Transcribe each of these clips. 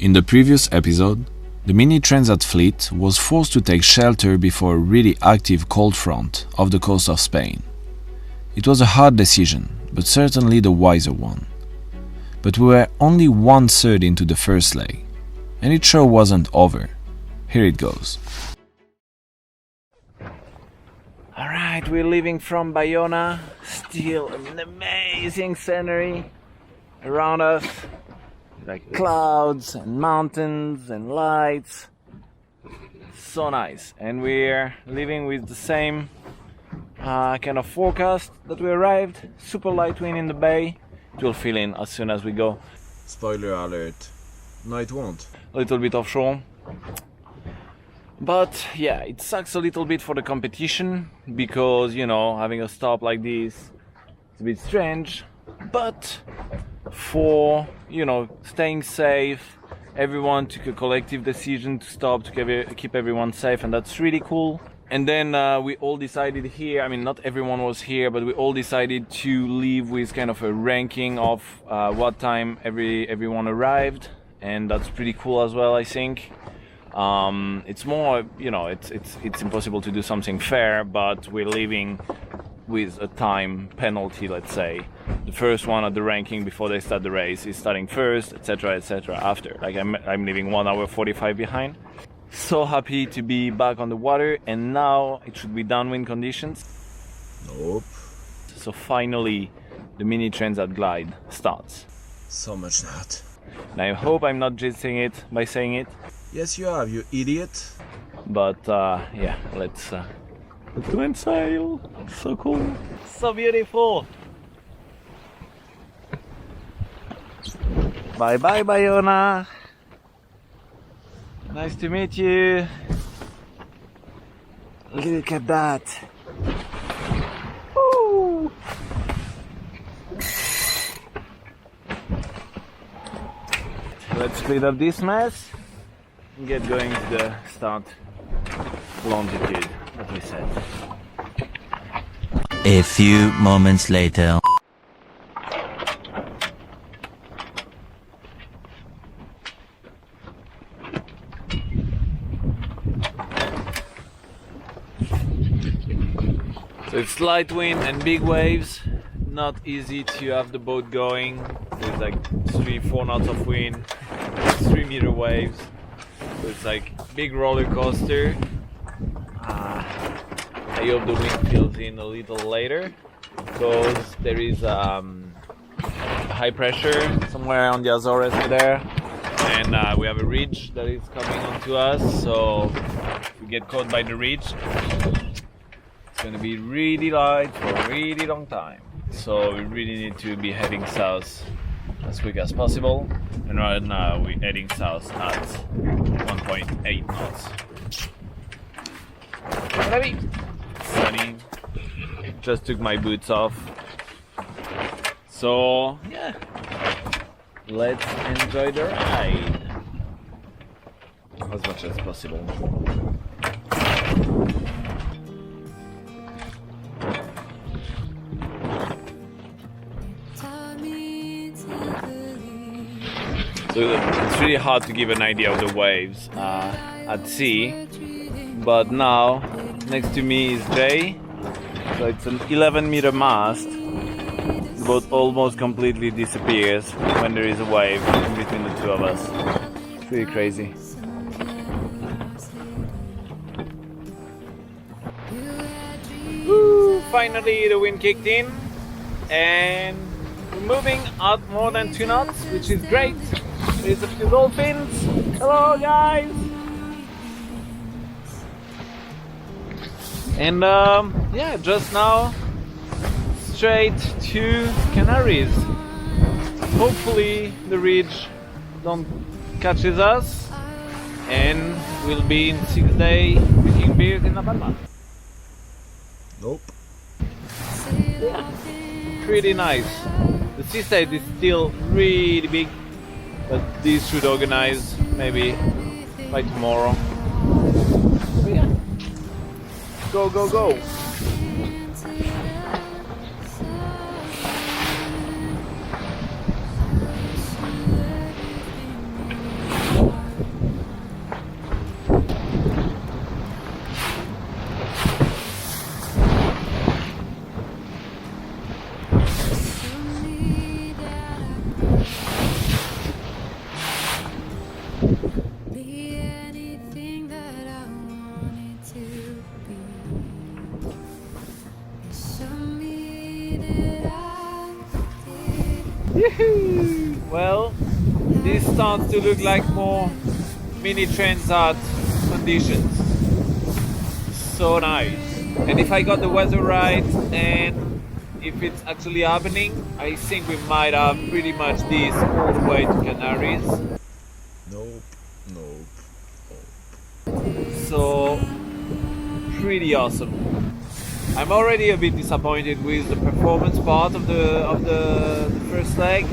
In the previous episode, the Mini Transat fleet was forced to take shelter before a really active cold front off the coast of Spain. It was a hard decision, but certainly the wiser one. But we were only 1/3 into the first leg, and it sure wasn't over. Here it goes. Alright, we're leaving from Bayona. Still an amazing scenery around us. Like clouds and mountains and lights. So nice. And we're leaving with the same kind of forecast that we arrived. Super light wind in the bay. It will fill in as soon as we go. Spoiler alert. No, it won't. A little bit offshore. But yeah, it sucks a little bit for the competition because, you know, having a stop like this, it's a bit strange. But for, you know, staying safe, everyone took a collective decision to stop to keep everyone safe, and that's really cool. And then we all decided here, I mean, not everyone was here, but we all decided to leave with kind of a ranking of what time everyone arrived, and that's pretty cool as well, I think. It's more, you know, it's impossible to do something fair, but we're leaving with a time penalty, let's say. The first one at the ranking before they start the race is starting first, etc., etc. after. Like I'm leaving 1 hour 45 behind. So happy to be back on the water, and now it should be downwind conditions. Nope. So finally the Mini Transat glide starts. So much not. And I hope I'm not jinxing it by saying it. Yes, you have, you idiot. But yeah, let's go and sail. So cool. So beautiful. Bye bye, Bayona. Nice to meet you. Look at that. Woo. Let's clean up this mess and get going to the start longitude, as we said. A few moments later. So it's light wind and big waves, not easy to have the boat going. There's like 3-4 knots of wind, 3 meter waves. So it's like big roller coaster. I hope the wind fills in a little later because there is high pressure somewhere on the Azores there, and we have a ridge that is coming onto us. So if we get caught by the ridge, it's going to be really light for a really long time. So we really need to be heading south as quick as possible. And right now we're heading south at 1.8 knots. Ready? Sunny. Just took my boots off. So yeah, let's enjoy the ride as much as possible. So it's really hard to give an idea of the waves at sea, but now next to me is Jay. So it's an 11-meter mast. The boat almost completely disappears when there is a wave in between the two of us. It's really crazy. Woo, finally the wind kicked in and we're moving at more than 2 knots, which is great. There's a few dolphins. Hello guys! And yeah, just now straight to Canaries. Hopefully the ridge don't catches us and we'll be in 6 days drinking beers in La Palma. Nope. Yeah, pretty nice. The seaside is still really big, but these should organize maybe by tomorrow. But yeah, go, go, go. Be anything that I wanted to be. Show me that I did. Well, this starts to look like more mini Transat conditions. So nice. And if I got the weather right and if it's actually happening, I think we might have pretty much this all the way to Canaries. Nope. Nope. So pretty awesome. I'm already a bit disappointed with the performance part of the first leg.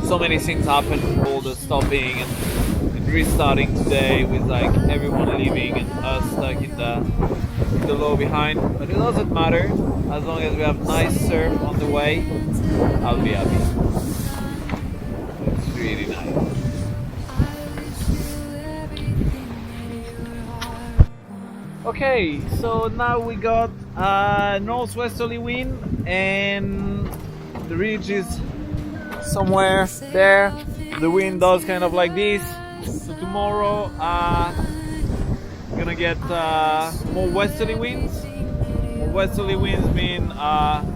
So many things happened, all the stopping and restarting today with like everyone leaving and us stuck in the low behind. But it doesn't matter, as long as we have nice surf on the way, I'll be happy. It's really nice. Okay, so now we got a northwesterly wind and the ridge is somewhere there. The wind does kind of like this. So tomorrow we're gonna get more westerly winds. More westerly winds mean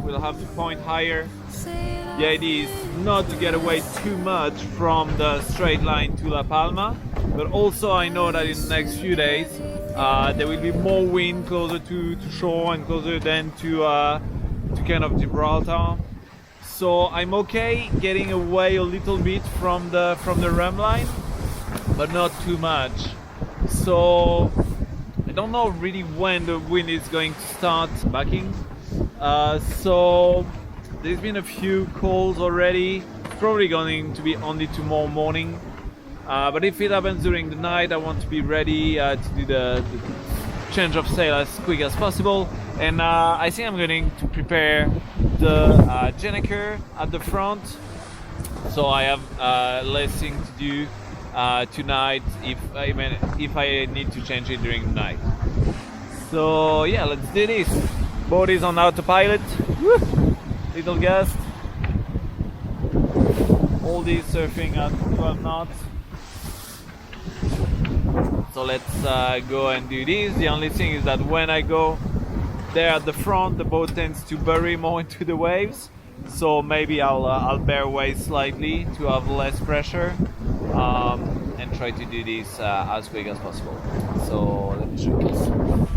we'll have to point higher. The idea is not to get away too much from the straight line to La Palma, but also I know that in the next few days there will be more wind closer to shore and closer then to kind of Gibraltar. So I'm okay getting away a little bit from the ram line, but not too much. So I don't know really when the wind is going to start backing. So there's been a few calls already. It's probably going to be only tomorrow morning. But if it happens during the night, I want to be ready to do the change of sail as quick as possible. And I think I'm going to prepare the Gennaker at the front, so I have less thing to do tonight if I need to change it during the night. So yeah, let's do this. Boat is on autopilot. Woo! Little gust. All this surfing at 12 knots. So let's go and do this. The only thing is that when I go there at the front, the boat tends to bury more into the waves. So maybe I'll bear away slightly to have less pressure and try to do this as quick as possible. So let me show you this.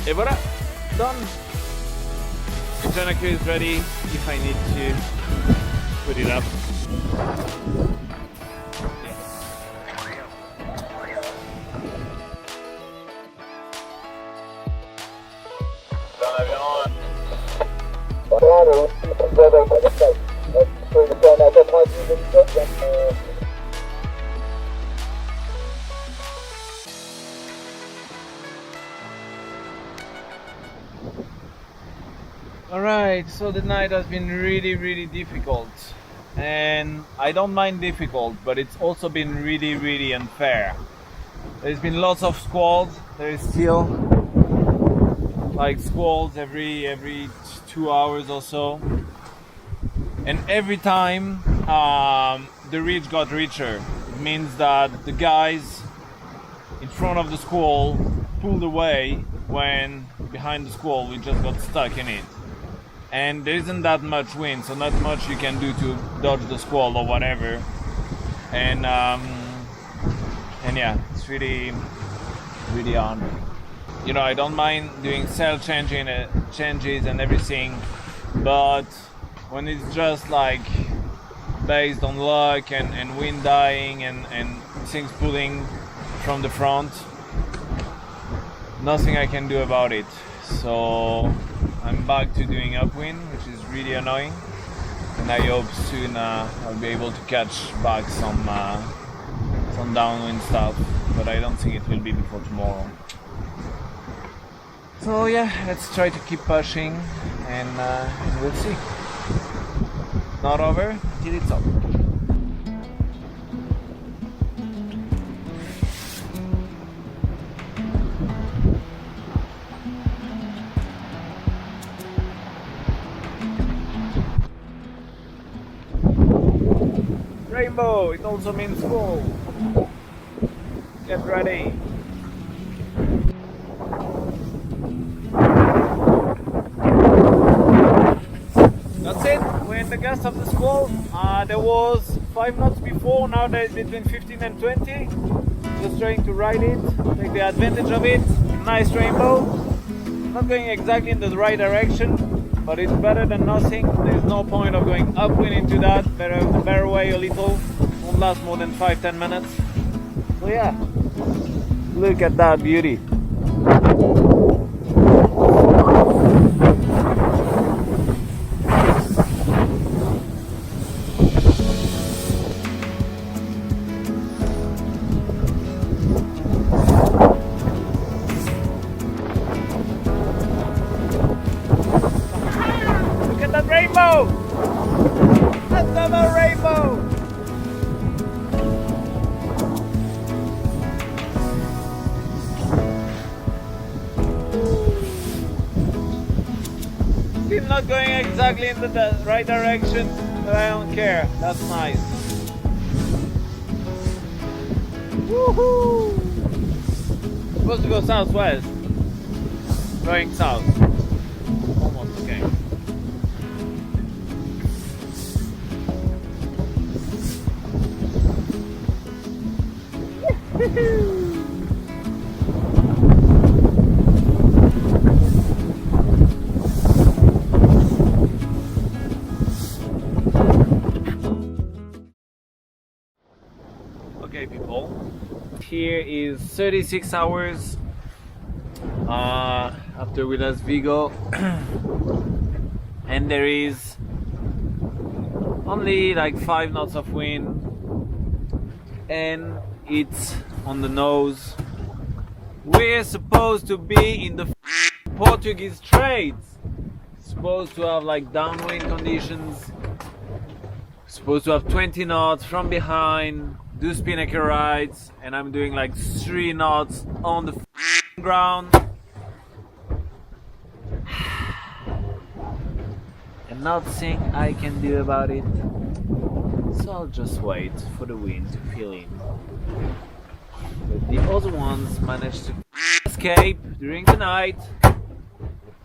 Et voilà, done. The Gennaker is ready if I need to put it up. Alright, so the night has been really difficult, and I don't mind difficult, but it's also been really unfair. There's been lots of squalls. There is still like squalls every 2 hours or so, and every time the ridge got richer. It means that the guys in front of the squall pulled away when behind the squall we just got stuck in it. and there isn't that much wind, so not much you can do to dodge the squall or whatever. And yeah, it's really hard. You know, I don't mind doing sail changes and everything, but when it's just like based on luck and wind dying and things pulling from the front, nothing I can do about it. So I'm back to doing upwind, which is really annoying, and I hope soon I'll be able to catch back some downwind stuff, but I don't think it will be before tomorrow. So yeah, let's try to keep pushing, and we'll see. Not over till it's over. Rainbow, it also means fall. Get ready. That's it, we're in the gust of the squall. There was 5 knots before, now there's between 15 and 20. Just trying to ride it, take the advantage of it. Nice rainbow. Not going exactly in the right direction, but it's better than nothing. There's no point of going upwind into that. Better way a little. Won't last more than 5-10 minutes. So yeah, look at that beauty. Rainbow! Another rainbow! Still not going exactly in the right direction, but I don't care. That's nice. Woohoo! Supposed to go southwest. Going south. Almost okay. Okay people, here is 36 hours after we left Vigo and there is only like 5 knots of wind and it's on the nose. We're supposed to be in the Portuguese Straits. Supposed to have like downwind conditions. Supposed to have 20 knots from behind. Do spinnaker rides, and I'm doing like 3 knots on the ground. And nothing I can do about it. So I'll just wait for the wind to fill in. But the other ones managed to escape during the night. They're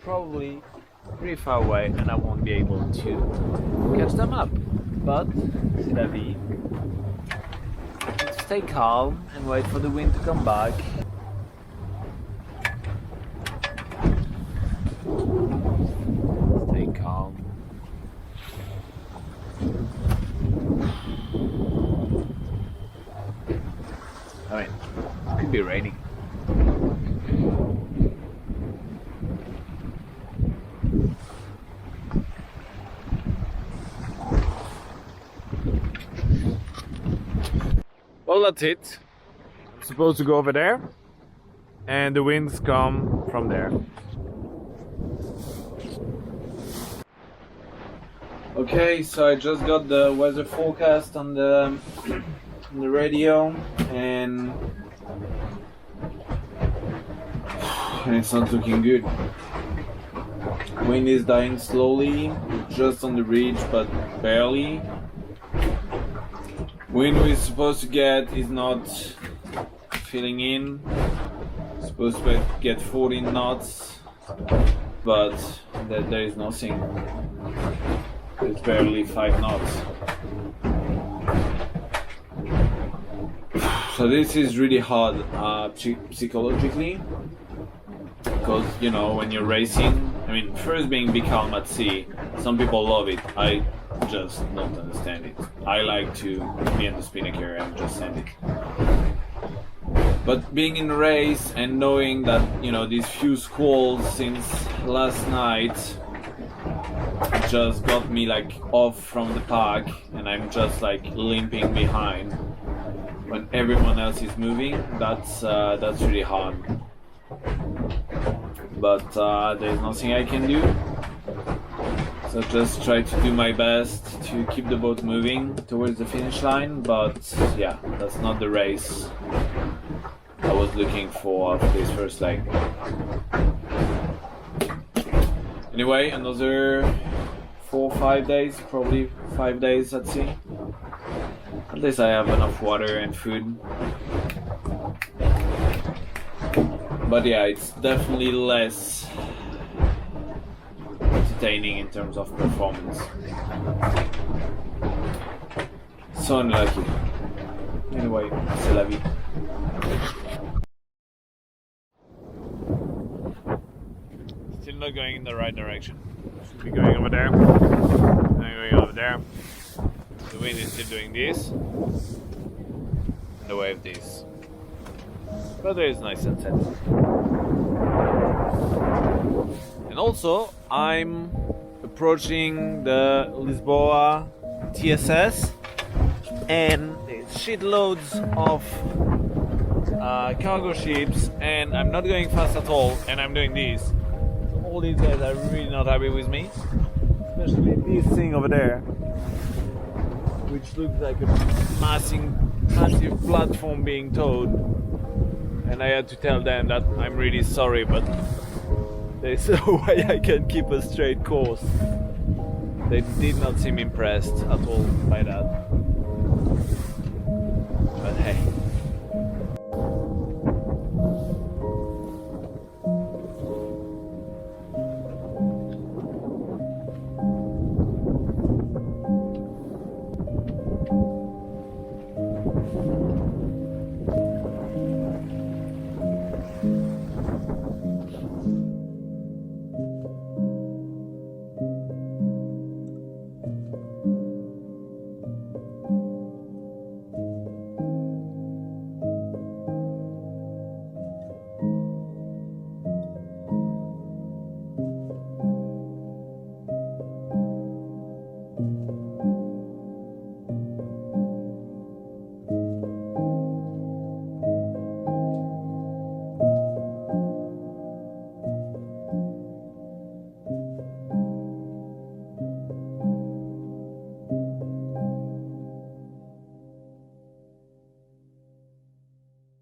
probably pretty far away and I won't be able to catch them up. But, c'est la vie. Stay calm and wait for the wind to come back. Stay calm. I mean, it could be raining. Well, that's it. I'm supposed to go over there, and the winds come from there. Okay, so I just got the weather forecast on the radio, and it's not looking good. Wind is dying slowly, just on the ridge, but barely. Wind we're supposed to get is not filling in. Supposed to get 14 knots, but that there is nothing. It's barely 5 knots. So this is really hard psychologically, because you know when you're racing, I mean, first being big calm at sea, some people love it. I just don't understand it. I like to be in the spinnaker and just send it. But being in a race and knowing that, you know, these few squalls since last night just got me like off from the pack, and I'm just like limping behind when everyone else is moving, that's really hard. But there's nothing I can do. So just try to do my best to keep the boat moving towards the finish line, but yeah, that's not the race I was looking for after this first leg. Anyway, another 4 or 5 days, probably 5 days at sea. At least I have enough water and food. But yeah, it's definitely less entertaining in terms of performance. So unlucky. Anyway, c'est la vie. Still not going in the right direction. Should be going over there. Then going over there. The wind is still doing this. And the wave this. But there is nice sunset. And also, I'm approaching the Lisboa TSS, and there's shitloads of cargo ships, and I'm not going fast at all, and I'm doing this. So all these guys are really not happy with me, especially this thing over there, which looks like a massive platform being towed. And I had to tell them that I'm really sorry, but there's no way I can keep a straight course. They did not seem impressed at all by that.